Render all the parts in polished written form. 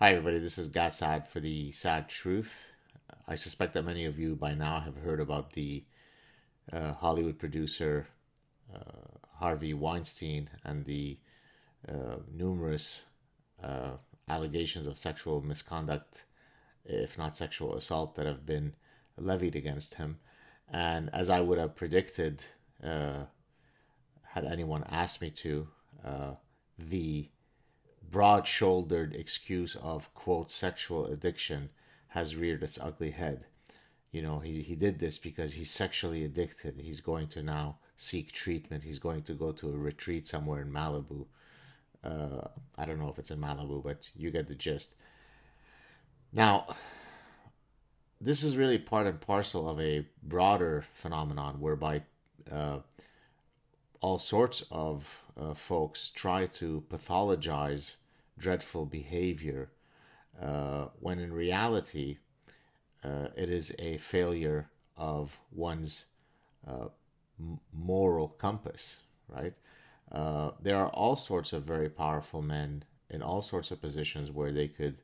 Hi, everybody. This is Saad for the Sad Truth. I suspect that many of you by now have heard about the Hollywood producer Harvey Weinstein and the numerous uh, allegations of sexual misconduct, if not sexual assault, that have been levied against him. And as I would have predicted, uh, had anyone asked me to, the broad shouldered excuse of, quote, sexual addiction has reared its ugly head. He did this because he's sexually addicted. He's going to now seek treatment. He's going to go to a retreat somewhere in Malibu. I don't know if it's in Malibu, but you get the gist. Now, this is really part and parcel of a broader phenomenon whereby uh, all sorts of folks try to pathologize dreadful behavior when in reality it is a failure of one's moral compass, right? There are all sorts of very powerful men in all sorts of positions where they could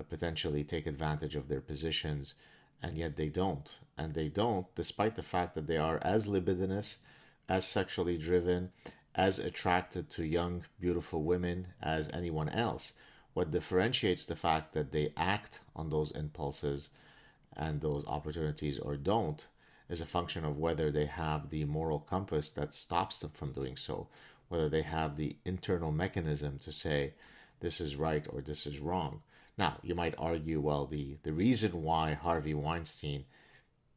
potentially take advantage of their positions, and yet they don't. And they don't, despite the fact that they are as libidinous, as sexually driven, as attracted to young, beautiful women as anyone else. What differentiates the fact that they act on those impulses and those opportunities or don't is a function of whether they have the moral compass that stops them from doing so, whether they have the internal mechanism to say this is right or this is wrong. Now, you might argue, well, the reason why Harvey Weinstein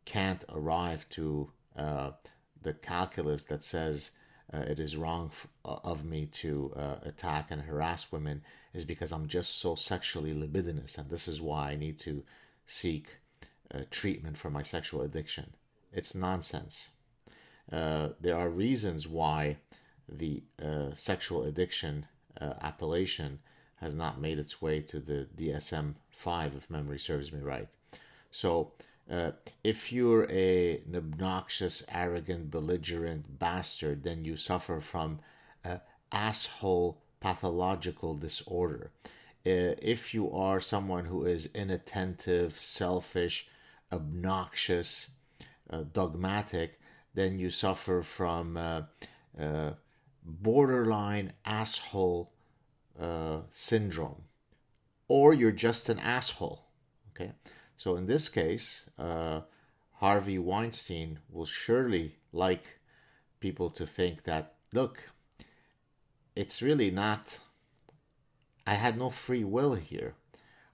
can't arrive to the calculus that says it is wrong of me to attack and harass women is because I'm just so sexually libidinous, and this is why I need to seek treatment for my sexual addiction. It's nonsense. There are reasons why the sexual addiction appellation has not made its way to the DSM-5, if memory serves me right. So, if you're an obnoxious, arrogant, belligerent bastard, then you suffer from asshole pathological disorder. If you are someone who is inattentive, selfish, obnoxious, dogmatic, then you suffer from borderline asshole syndrome, or you're just an asshole. Okay, so in this case, Harvey Weinstein will surely like people to think that, look, it's really not, I had no free will here.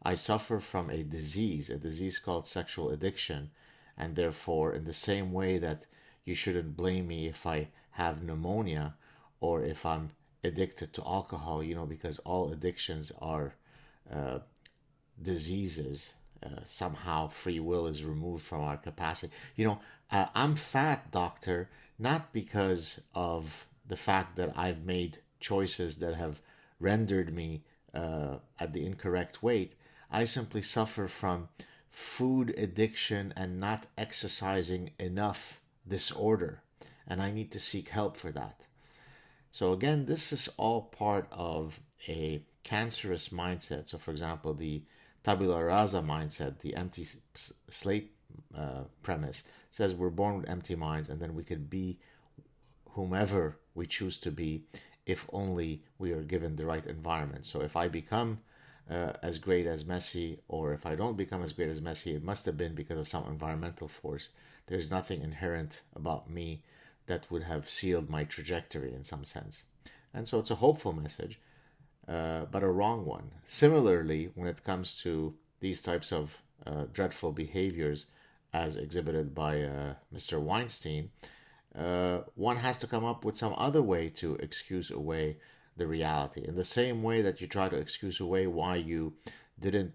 I suffer from a disease called sexual addiction, and therefore, in the same way that you shouldn't blame me if I have pneumonia or if I'm addicted to alcohol, because all addictions are uh, diseases. Somehow free will is removed from our capacity. I'm fat, doctor, not because of the fact that I've made choices that have rendered me at the incorrect weight. I simply suffer from food addiction and not exercising enough disorder, and I need to seek help for that. So again, this is all part of a cancerous mindset. So, for example, the tabula rasa mindset, the empty slate premise, says we're born with empty minds, and then we could be whomever we choose to be if only we are given the right environment. So if I become as great as Messi, or if I don't become as great as Messi, it must have been because of some environmental force. There's nothing inherent about me that would have sealed my trajectory in some sense. And so it's a hopeful message, but a wrong one. Similarly, when it comes to these types of dreadful behaviors as exhibited by Mr. Weinstein, one has to come up with some other way to excuse away the reality. In the same way that you try to excuse away why you didn't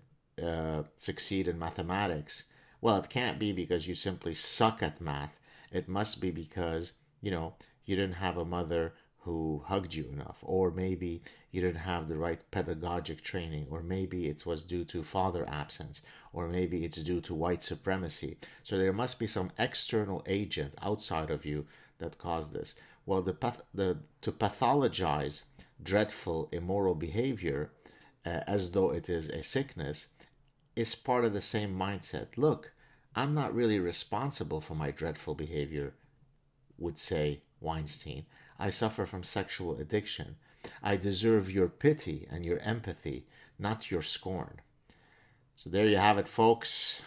succeed in mathematics, well, it can't be because you simply suck at math. It must be because, you didn't have a mother who hugged you enough, or maybe you didn't have the right pedagogic training, or maybe it was due to father absence, or maybe it's due to white supremacy. So there must be some external agent outside of you that caused this. Well, to pathologize dreadful immoral behavior as though it is a sickness is part of the same mindset. Look, I'm not really responsible for my dreadful behavior, would say Weinstein. I suffer from sexual addiction. I deserve your pity and your empathy, not your scorn. So there you have it, folks.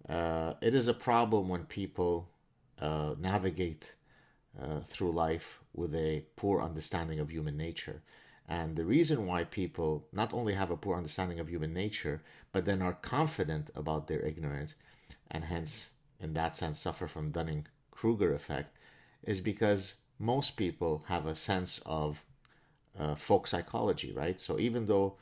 It is a problem when people navigate through life with a poor understanding of human nature. And the reason why people not only have a poor understanding of human nature, but then are confident about their ignorance, and hence, in that sense, suffer from Dunning-Kruger effect, is because most people have a sense of folk psychology, right? So even though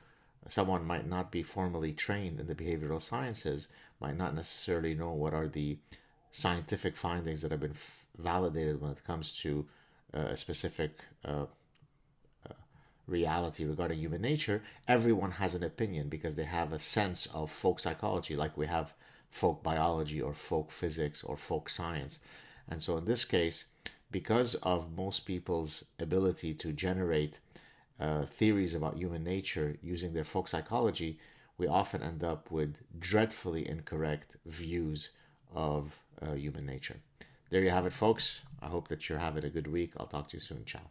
someone might not be formally trained in the behavioral sciences, might not necessarily know what are the scientific findings that have been validated when it comes to a specific reality regarding human nature, everyone has an opinion because they have a sense of folk psychology, like we have folk biology or folk physics or folk science. And so in this case, because of most people's ability to generate theories about human nature using their folk psychology, we often end up with dreadfully incorrect views of human nature. There you have it, folks. I hope that you're having a good week. I'll talk to you soon. Ciao.